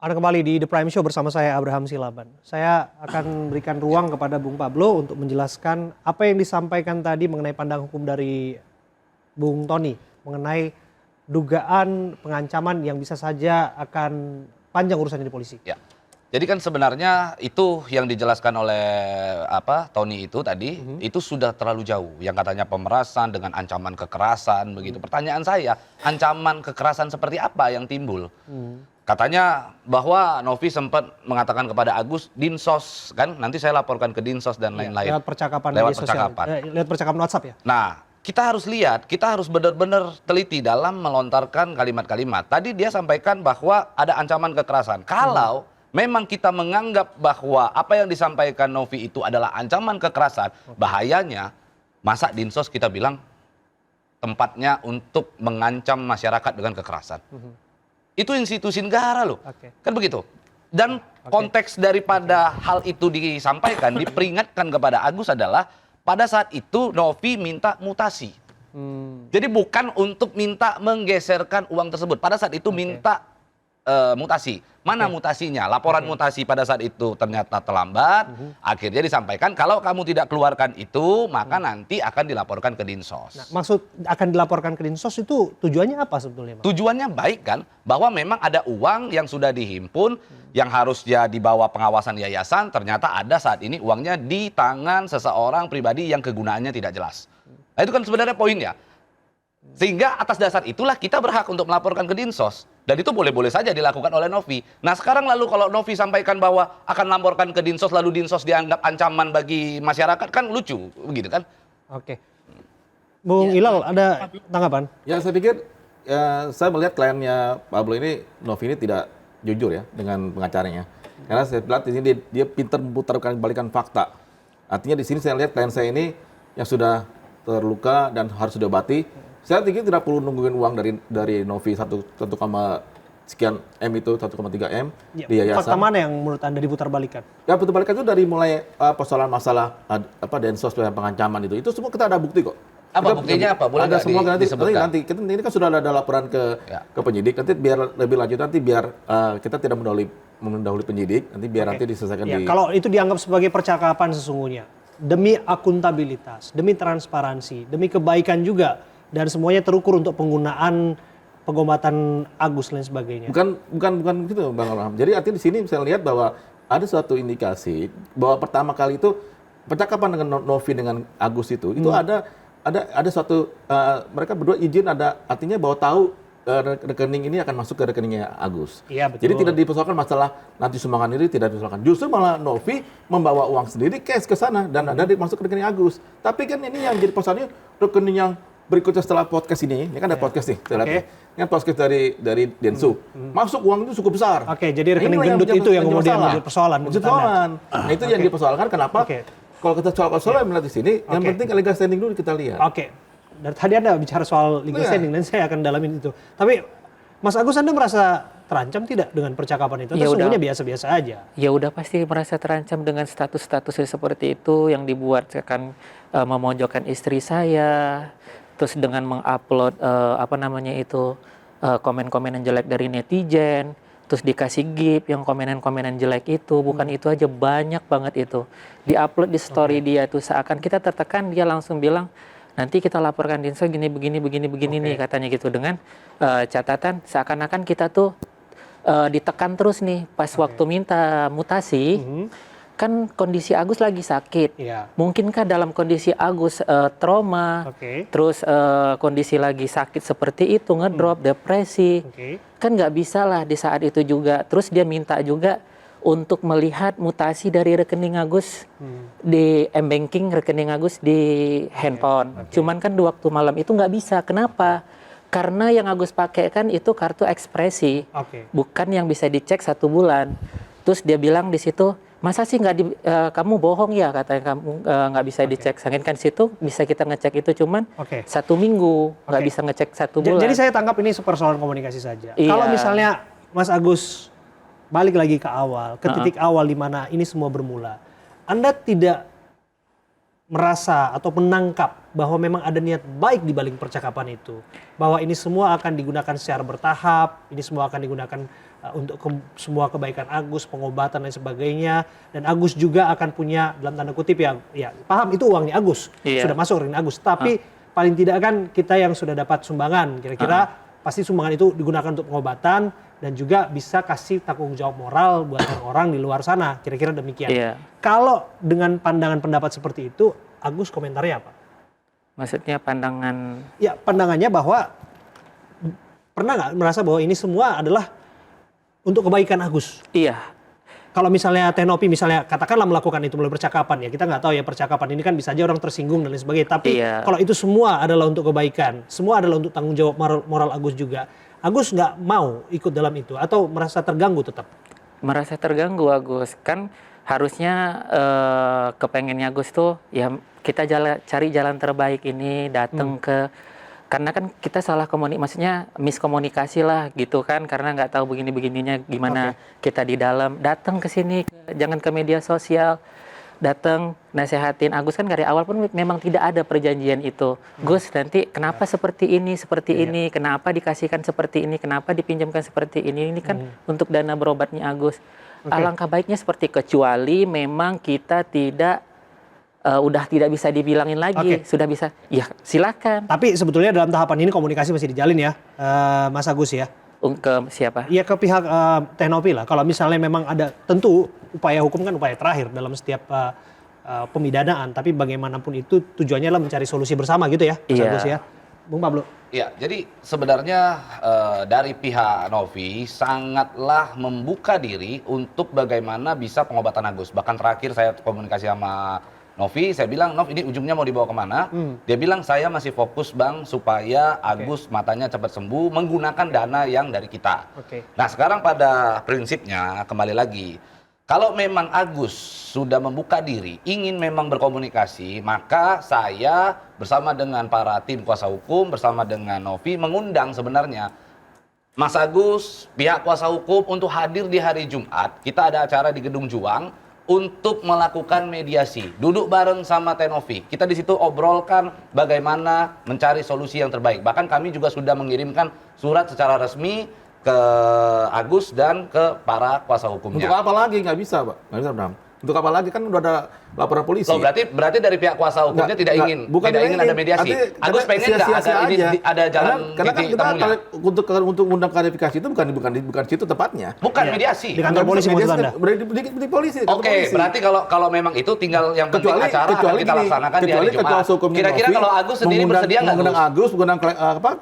Anda kembali di The Prime Show bersama saya Abraham Silaban. Saya akan berikan ruang kepada Bung Pablo untuk menjelaskan apa yang disampaikan tadi mengenai pandangan hukum dari Bung Tony mengenai dugaan pengancaman yang bisa saja akan panjang urusannya di polisi. Ya. Jadi kan sebenarnya itu yang dijelaskan oleh Tony itu tadi itu sudah terlalu jauh. Yang katanya pemerasan dengan ancaman kekerasan begitu. Pertanyaan saya, ancaman kekerasan seperti apa yang timbul? Katanya bahwa Novi sempat mengatakan kepada Agus, Dinsos kan, nanti saya laporkan ke Dinsos dan lain-lain. Lewat percakapan Lewat media sosial. Lewat percakapan WhatsApp ya. Nah, kita harus lihat, kita harus benar-benar teliti dalam melontarkan kalimat-kalimat. Tadi dia sampaikan bahwa ada ancaman kekerasan. Kalau memang kita menganggap bahwa apa yang disampaikan Novi itu adalah ancaman kekerasan, bahayanya masa Dinsos kita bilang tempatnya untuk mengancam masyarakat dengan kekerasan. Itu institusi negara loh, kan begitu. Dan konteks daripada hal itu disampaikan, diperingatkan kepada Agus adalah pada saat itu Novi minta mutasi. Jadi bukan untuk minta menggeserkan uang tersebut. Pada saat itu minta mutasi. Mana mutasinya? Laporan mutasi pada saat itu ternyata terlambat. Akhirnya disampaikan kalau kamu tidak keluarkan itu, maka nanti akan dilaporkan ke Dinsos. Nah, maksud akan dilaporkan ke Dinsos itu tujuannya apa sebetulnya, Bang? Tujuannya baik kan, bahwa memang ada uang yang sudah dihimpun, yang harusnya di bawah pengawasan yayasan, ternyata ada saat ini uangnya di tangan seseorang pribadi yang kegunaannya tidak jelas. Nah, itu kan sebenarnya poinnya. Sehingga atas dasar itulah kita berhak untuk melaporkan ke Dinsos. Dan itu boleh-boleh saja dilakukan oleh Novi. Nah sekarang lalu kalau Novi sampaikan bahwa akan laporkan ke Dinsos, lalu Dinsos dianggap ancaman bagi masyarakat, kan lucu begitu kan? Oke. Bung Ilal ada tanggapan? Ya saya pikir, saya melihat kliennya Pablo ini, Novi ini tidak jujur ya dengan pengacaranya. Karena saya lihat di sini dia pintar memutarkan balikan fakta. Artinya di sini saya lihat klien saya ini yang sudah terluka dan harus diobati. Saya pikir tidak perlu nungguin uang dari Novi 1, sekian M itu 1,3 M Ya, di yayasan. fakta mana yang menurut Anda diputar balikan? Ya putar balikan itu dari mulai persoalan masalah Densos dan pengancaman itu semua kita ada bukti kok. Apa buktinya apa? Boleh ada semua disebutkan? nanti kita ini kan sudah ada laporan ke penyidik, nanti biar lebih lanjut nanti biar kita tidak mendahului penyidik, nanti biar nanti diselesaikan Ya, kalau itu dianggap sebagai percakapan sesungguhnya demi akuntabilitas, demi transparansi, demi kebaikan juga, dan semuanya terukur untuk penggunaan pengobatan Agus dan sebagainya. Bukan gitu Bang Abraham. Jadi artinya di sini saya lihat bahwa ada suatu indikasi bahwa pertama kali itu percakapan dengan Novi dengan Agus itu ada suatu mereka berdua izin, ada artinya bahwa tahu rekening ini akan masuk ke rekeningnya Agus. Iya, betul. Jadi tidak dipersoalkan masalah nanti sumbangan ini, tidak dipersoalkan. Justru malah Novi membawa uang sendiri cash ke sana dan ada masuk ke rekening Agus. Tapi kan ini yang jadi persoalannya rekening yang berikutnya setelah podcast ini kan ada podcast nih, saya lihat. Ini kan podcast dari Densu. Masuk uang itu cukup besar. Oke, jadi rekening gendut itu yang kemudian menjadi persoalan. Nah, itu yang dipersoalkan. Kenapa? Kalau kita soal melihat di sini, yang penting legal standing dulu kita lihat. Oke. Dari tadi Anda bicara soal legal standing dan saya akan dalamin itu. Tapi Mas Agus, Anda merasa terancam tidak dengan percakapan itu? Atau semuanya biasa-biasa aja? Ya udah pasti merasa terancam dengan status-statusnya seperti itu yang dibuat akan memojokkan istri saya. Terus dengan mengupload komen-komen yang jelek dari netizen, terus dikasih gift yang komenan-komenan jelek itu, bukan itu aja, banyak banget itu diupload di story dia tuh, seakan kita tertekan, dia langsung bilang nanti kita laporkan Dinsos begini nih katanya gitu, dengan catatan seakan-akan kita tuh ditekan terus nih pas waktu minta mutasi. Kan kondisi Agus lagi sakit, mungkinkah dalam kondisi Agus trauma, terus kondisi lagi sakit seperti itu, ngedrop, depresi, kan nggak bisa lah di saat itu juga. Terus dia minta juga untuk melihat mutasi dari rekening Agus di M-Banking, rekening Agus di handphone. Cuman kan di waktu malam itu nggak bisa, kenapa? Karena yang Agus pakai kan itu kartu ekspresi, bukan yang bisa dicek 1 bulan. Terus dia bilang di situ, masa sih kamu bohong ya, katanya kamu nggak bisa dicek. Kan situ bisa kita ngecek itu cuman 1 minggu, nggak bisa ngecek 1 bulan. Jadi saya tangkap ini persoalan komunikasi saja. Kalau misalnya Mas Agus balik lagi ke awal, ke titik awal di mana ini semua bermula, Anda tidak merasa atau menangkap bahwa memang ada niat baik di balik percakapan itu, bahwa ini semua akan digunakan secara bertahap, ini semua akan digunakan untuk semua kebaikan Agus, pengobatan dan sebagainya, dan Agus juga akan punya dalam tanda kutip ya paham itu uangnya Agus, Iya. sudah masuk rekening Agus, tapi paling tidak kan kita yang sudah dapat sumbangan, kira-kira pasti sumbangan itu digunakan untuk pengobatan dan juga bisa kasih tanggung jawab moral buat orang-orang di luar sana, kira-kira demikian. Iya. Kalau dengan pandangan pendapat seperti itu, Agus komentarnya apa? Maksudnya pandangan Ya pandangannya bahwa pernah nggak merasa bahwa ini semua adalah untuk kebaikan Agus? iya. Kalau misalnya Tenopi misalnya katakanlah melakukan itu melalui percakapan ya, kita nggak tahu ya percakapan ini kan bisa aja orang tersinggung dan lain sebagainya. Tapi Iya. kalau itu semua adalah untuk kebaikan, semua adalah untuk tanggung jawab moral Agus juga. Agus nggak mau ikut dalam itu atau merasa terganggu tetap? Merasa terganggu Agus, kan harusnya kepengennya Agus tuh ya kita cari jalan terbaik ini datang ke, karena kan kita salah maksudnya miskomunikasi lah gitu kan, karena nggak tahu begini-begininya gimana kita di dalam, datang ke sini, jangan ke media sosial, datang nasehatin Agus kan dari awal pun memang tidak ada perjanjian itu. Gus nanti kenapa seperti ini, kenapa dikasihkan seperti ini, kenapa dipinjamkan seperti ini kan untuk dana berobatnya Agus. Alangkah baiknya seperti kecuali memang kita tidak udah tidak bisa dibilangin lagi, sudah bisa, ya silakan. Tapi sebetulnya dalam tahapan ini komunikasi masih dijalin ya, Mas Agus ya? Ke siapa? Ya ke pihak Tenopi lah. Kalau misalnya memang ada, tentu upaya hukum kan upaya terakhir dalam setiap pemidanaan. Tapi bagaimanapun itu tujuannya adalah mencari solusi bersama gitu ya, Mas Iya. Agus ya. Bung Pablo. Ya, jadi sebenarnya dari pihak Novi sangatlah membuka diri untuk bagaimana bisa pengobatan Agus. Bahkan terakhir saya komunikasi sama Novi, saya bilang, Nov ini ujungnya mau dibawa kemana? Dia bilang, saya masih fokus Bang supaya Agus matanya cepat sembuh menggunakan dana yang dari kita. Nah sekarang pada prinsipnya kembali lagi, kalau memang Agus sudah membuka diri, ingin memang berkomunikasi, maka saya bersama dengan para tim kuasa hukum, bersama dengan Novi mengundang sebenarnya Mas Agus, pihak kuasa hukum untuk hadir di hari Jumat. Kita ada acara di Gedung Juang untuk melakukan mediasi, duduk bareng sama Tenovi. Kita di situ obrolkan bagaimana mencari solusi yang terbaik. Bahkan kami juga sudah mengirimkan surat secara resmi ke Agus dan ke para kuasa hukumnya. Untuk apa lagi? Nggak bisa, Pak. Nggak bisa, Bram. Untuk apa lagi? Kan udah ada laporan polisi. Loh, berarti dari pihak kuasa hukumnya tidak ingin ada mediasi. Agus pengen nggak ada jalan karena kan titik kita temunya? untuk undang klarifikasi itu bukan situ tepatnya. Bukan mediasi. Di kantor polisi maksud Anda? Di polisi. kantor Oke, polisi. berarti kalau memang itu tinggal yang penting acara akan kita laksanakan di hari Jumat. Kira-kira kalau Agus sendiri bersedia nggak, mengundang Gus?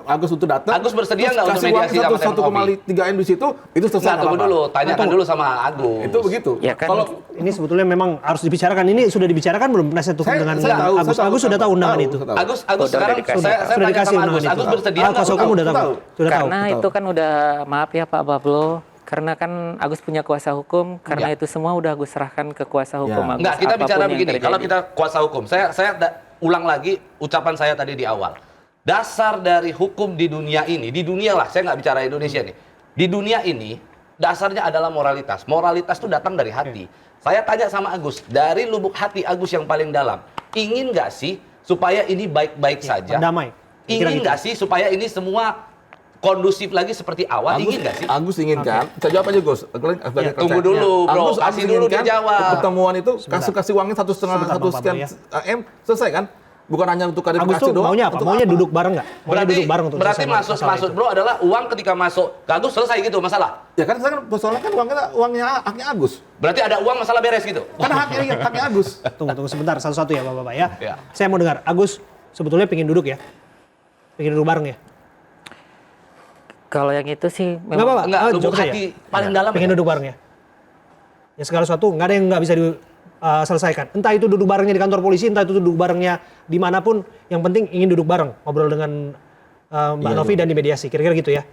Agus untuk datang. Agus bersedia nggak untuk kasih uang mediasi sama Tenovi? 1,3 M di situ, itu selesai. Nah, tunggu dulu, tanyakan dulu sama Agus. Itu begitu. Ya kan, Kalau Ini sebetulnya memang harus dibicarakan. Ini sudah dibicarakan belum penasihat hukum dengan Agus? Agus sudah tahu undangan itu. Agus Udah sekarang dikasih. saya Sudah tanya dikasih sama undangan Agus. itu. Agus bersedia nggak? Kuasa hukum udah tahu. tahu. Sudah tahu. karena itu kan udah, maaf ya Pak Pablo, karena kan Agus punya kuasa hukum, karena itu semua udah Agus serahkan ke kuasa hukum Agus. Enggak, kita apapun bicara yang begini. terjadi. Kalau kita kuasa hukum, saya ulang lagi ucapan saya tadi di awal. Dasar dari hukum di dunia ini, di dunia lah, saya nggak bicara Indonesia nih. Di dunia ini, dasarnya adalah moralitas. Moralitas itu datang dari hati. Saya tanya sama Agus, dari lubuk hati Agus yang paling dalam, ingin nggak sih supaya ini baik-baik saja? Damai. Ingin nggak sih supaya ini semua kondusif lagi seperti awal? Ingin nggak sih? Agus inginkan, saya jawab aja Gus. Tunggu dulu, bro. Kasih dulu dia jawab. Pertemuan itu kasih uangnya satu Sebentar, sekian Bang M selesai kan? Bukan hanya untuk Agus klarifikasi tuh doang. maunya apa? Untuk Maunya duduk bareng nggak? Maunya duduk bareng untuk berarti selesai masalah maksud itu. bro adalah uang ketika masuk ke Agus selesai gitu masalah. Ya kan saya kan persoalannya kan uangnya haknya Agus. Berarti ada uang masalah beres gitu. Karena haknya Agus. Tunggu sebentar, satu-satu ya Bapak-Bapak ya. Ya. Saya mau dengar, Agus sebetulnya pengen duduk ya? Pengen duduk bareng ya? Kalau yang itu sih Nggak memang apa-apa. Enggak, Ah, lubuk jawab saya. hati paling dalam. Pengen duduk bareng ya? Ya segala sesuatu nggak ada yang nggak bisa diselesaikan. Entah itu duduk barengnya di kantor polisi, entah itu duduk barengnya dimanapun. Yang penting ingin duduk bareng, ngobrol dengan Mbak Novi dan di mediasi. Kira-kira gitu ya?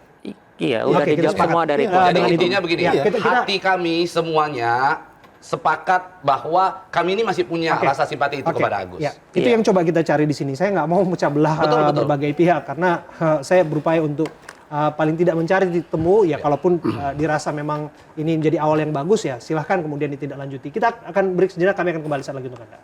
iya udah Oke, kita dijawab sepakat. semua dari Iya, kuasa Jadi dengan itu. intinya begini, Ya, kita- hati kami semuanya sepakat bahwa kami ini masih punya Oke. rasa simpati itu Oke. kepada Agus. Ya, itu Iya. yang coba kita cari di sini. Saya nggak mau memecah belah Betul, betul. berbagai pihak karena saya berupaya untuk paling tidak mencari titik temu. Ya, kalaupun dirasa memang ini menjadi awal yang bagus ya, silahkan kemudian ditindaklanjuti. Kita akan break sejenak. Kami akan kembali saat lagi untuk Anda.